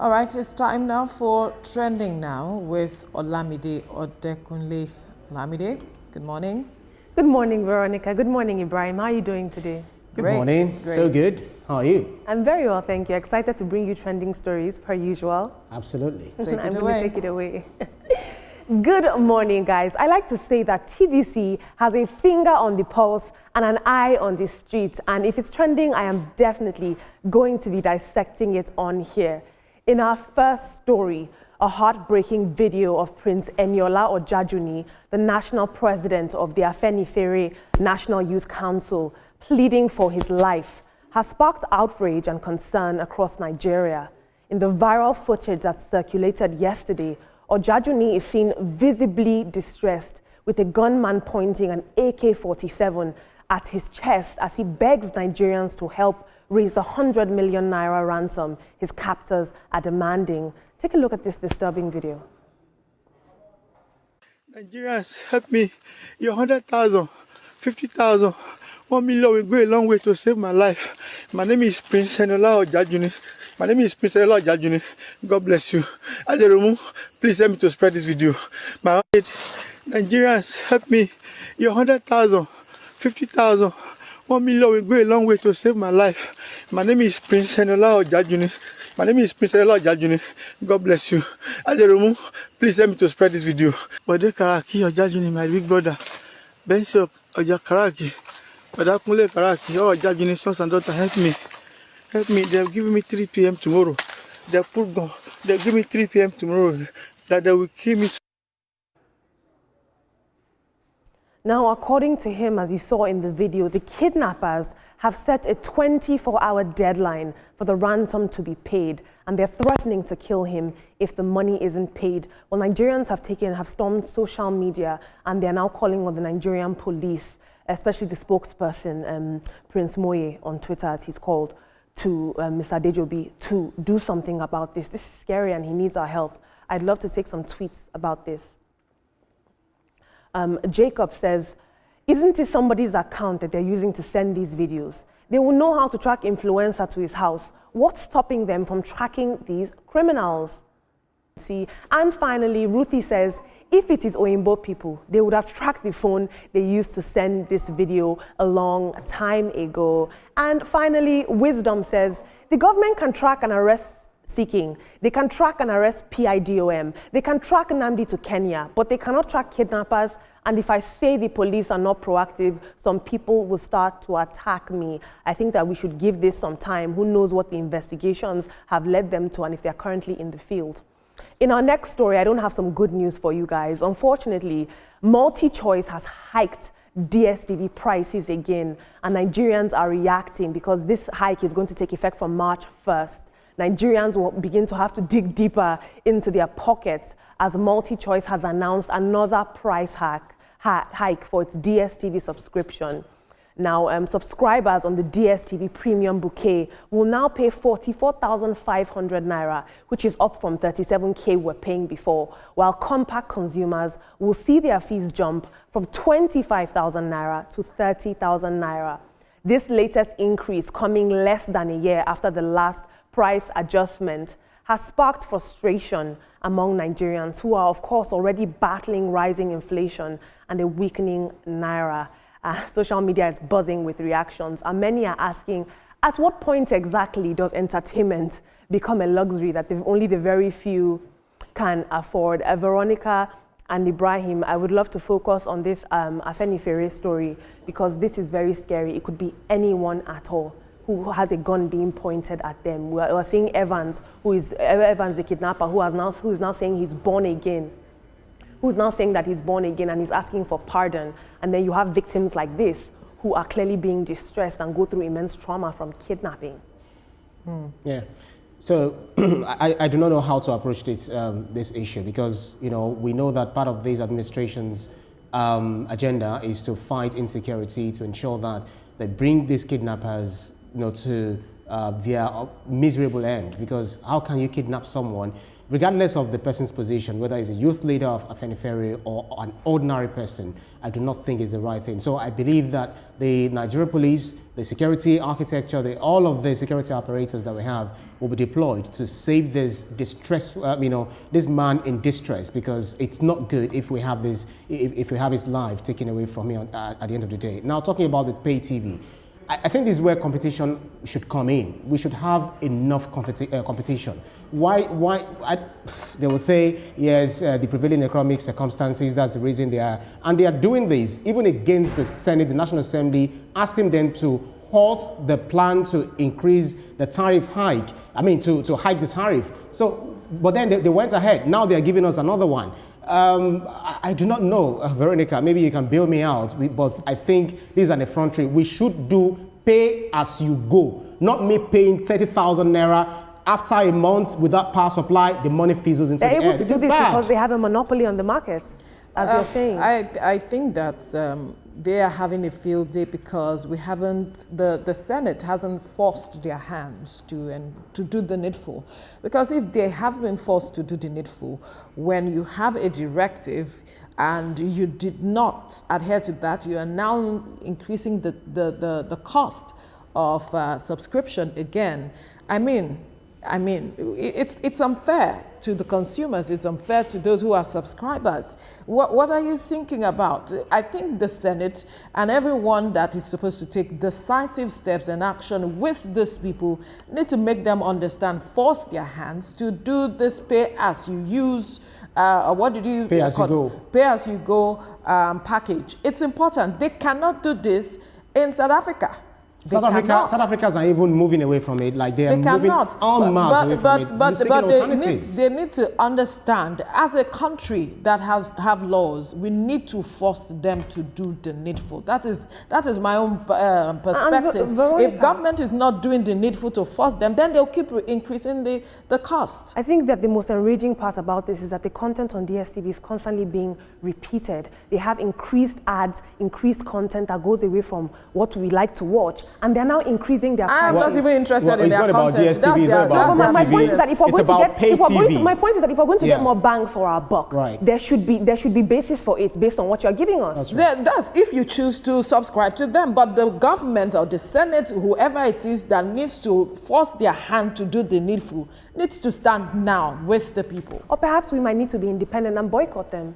All right, it's time now for Trending Now with Olamide Odekunle. Olamide, good morning. Good morning, Veronica. Good morning, Ibrahim. How are you doing today? Good morning. Great. So good. How are you? I'm very well, thank you. Excited to bring you trending stories, per usual. Absolutely. Take it I'm away. going to take it away. Good morning, guys. I like to say that TVC has a finger on the pulse and an eye on the street. And if it's trending, I am definitely going to be dissecting it on here. In our first story, a heartbreaking video of Prince Eniola Ojajuni, the national president of the Afenifere National Youth Council, pleading for his life, has sparked outrage and concern across Nigeria. In the viral footage that circulated yesterday, Ojajuni is seen visibly distressed with a gunman pointing an AK-47 at his chest as he begs Nigerians to help raise the 100 million naira ransom his captors are demanding. Take a look at this disturbing video. Nigerians, help me. Your 100,000, 50,000, 1 million will go a long way to save my life. My name is Prince Eniola Ojajuni. God bless you. Aderomu, please help me to spread this video. My Nigerians, help me. Your 100,000, 50,000, 1 million will go a long way to save my life. My name is Prince Eniola Ojajuni. God bless you. Aderomu, please help me to spread this video. Bode Karaki Ojajuni, my big brother. Bensi Ojakaraki. Badakunle Karaki, Ojajuni, sons and daughter, help me. Help me. They're giving me 3 p.m. tomorrow. They'll give me 3 p.m. tomorrow. That they will kill me. Now, according to him, as you saw in the video, the kidnappers have set a 24-hour deadline for the ransom to be paid, and they're threatening to kill him if the money isn't paid. Well, Nigerians have stormed social media, and they're now calling on the Nigerian police, especially the spokesperson, Prince Moye, on Twitter, as he's called, to Mr. Dejobi, to do something about this. This is scary, and he needs our help. I'd love to take some tweets about this. Jacob says, isn't it somebody's account that they're using to send these videos? They will know how to track influencer to his house. What's stopping them from tracking these criminals? See, and finally, Ruthie says, if it is Oyinbo people, they would have tracked the phone they used to send this video a long time ago. And finally, Wisdom says, the government can track and arrest seeking. They can track and arrest PIDOM. They can track Nnamdi to Kenya, but they cannot track kidnappers. And if I say the police are not proactive, some people will start to attack me. I think that we should give this some time. Who knows what the investigations have led them to and if they're currently in the field. In our next story, I don't have some good news for you guys. Unfortunately, MultiChoice has hiked DStv prices again, and Nigerians are reacting because this hike is going to take effect from March 1st. Nigerians will begin to have to dig deeper into their pockets as MultiChoice has announced another price hike for its DStv subscription. Now, subscribers on the DStv Premium Bouquet will now pay 44,500 naira, which is up from 37K we're paying before, while compact consumers will see their fees jump from 25,000 naira to 30,000 naira. This latest increase, coming less than a year after the last price adjustment, has sparked frustration among Nigerians who are, of course, already battling rising inflation and a weakening naira. Social media is buzzing with reactions, and many are asking, at what point exactly does entertainment become a luxury that only the very few can afford? Veronica and Ibrahim, I would love to focus on this Afenifere story because this is very scary. It could be anyone at all who has a gun being pointed at them. We're seeing Evans, Evans the kidnapper, who is now saying he's born again. Who's now saying that he's born again and he's asking for pardon. And then you have victims like this who are clearly being distressed and go through immense trauma from kidnapping. Yeah. So I do not know how to approach this issue because, you know, we know that part of this administration's agenda is to fight insecurity, to ensure that they bring these kidnappers, you know, to their miserable end. Because how can you kidnap someone, regardless of the person's position, whether it's a youth leader of Afenifere or an ordinary person? I do not think is the right thing. So I believe that the Nigeria police, the security architecture, all of the security apparatus that we have will be deployed to save this distress, this man in distress, because it's not good if we have this, if we have his life taken away from him at the end of the day. Now, talking about the pay TV, I think this is where competition should come in. We should have enough competition. They will say, yes, the prevailing economic circumstances, that's the reason they are. And they are doing this, even against the Senate, the National Assembly, asking them to halt the plan to increase the tariff hike. To hike the tariff. So, but then they went ahead. Now they are giving us another one. I do not know, Veronica, maybe you can bail me out, but I think this is an effrontery. We should do pay as you go, not me paying 30,000 naira. After a month without power supply, the money fizzles into the air. They're able to do this because they have a monopoly on the market, as you're saying. I think that they are having a field day because we haven't, the Senate hasn't forced their hands to do the needful. Because if they have been forced to do the needful, when you have a directive and you did not adhere to that, you are now increasing the cost of subscription again. It's unfair to the consumers. It's unfair to those who are subscribers. What are you thinking about? I think the Senate and everyone that is supposed to take decisive steps and action with these people need to make them understand, force their hands to do this pay as you use. What did you pay as you go? Pay as you go package. It's important. They cannot do this in South Africa. South Africans are even moving away from it, like they are moving en masse away from it. But they need to understand, as a country that have laws, we need to force them to do the needful. That is my own perspective. If government is not doing the needful to force them, then they'll keep increasing the cost. I think that the most enraging part about this is that the content on DStv is constantly being repeated. They have increased ads, increased content that goes away from what we like to watch. And they're now increasing their price. I'm not even interested in their content. It's not about DStv, it's not about my point is that if we're going to get more bang for our buck, right, there should be basis for it based on what you're giving us. That's if you choose to subscribe to them. But the government or the Senate, whoever it is that needs to force their hand to do the needful, needs to stand now with the people. Or perhaps we might need to be independent and boycott them.